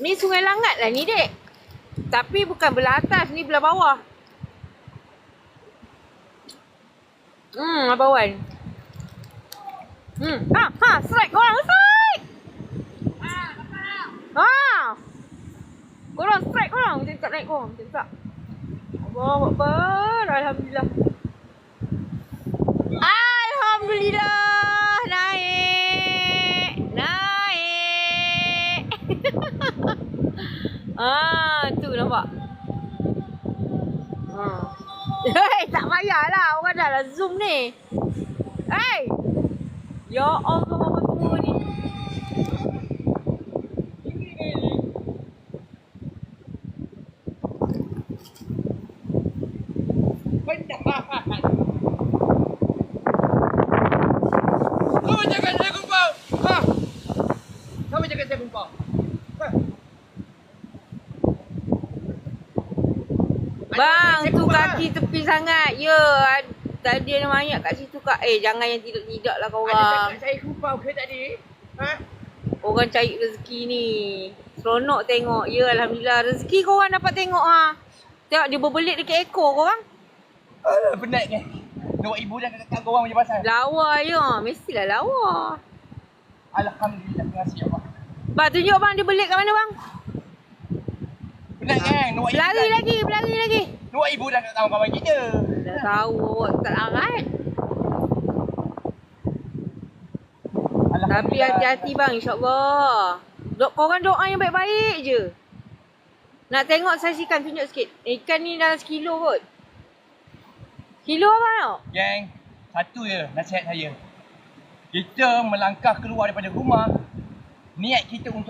Ni Sungai Langat lah ni, dek. Tapi bukan belah atas, ni belah bawah. Abang Wan. Strike korang, strike! Korang strike korang. Macam tak naik korang, macam tak. Allah Akbar, Alhamdulillah. Alhamdulillah, naik. Tu nampak. Hei, tak payahlah. Orang dah lah zoom ni. Hei. Ya Allah, apa tua ni. Kau jangan saya kumpul. Kau jangan saya kumpul. Bang, tu kaki tepi sangat. Ya, tadi ada mayat kat situ kak. Jangan yang tidak-tidak lah korang. Ada saya kumpul ke tadi? Orang cari rezeki ni. Seronok tengok. Ya, Alhamdulillah. Rezeki korang dapat tengok ha. Tengok dia berbelit dekat ekor korang. Penat kan? Nak ibu dan kakak korang macam pasal. Lawa je. Mestilah lawa. Alhamdulillah, terima kasih Allah. Bang, tunjuk bang dia belit kat mana bang? Penat kan? Berlari lagi. Nak ibu dan kakak kawan kita. Dah tahu awak tak larat. Tapi hati-hati bang, insyaAllah. Korang doa yang baik-baik je. Nak tengok saiz ikan, tunjuk sikit. Ikan ni dalam sekilo kot. Kilo apa tau? Geng, satu je nasihat saya. Kita melangkah keluar daripada rumah, niat kita untuk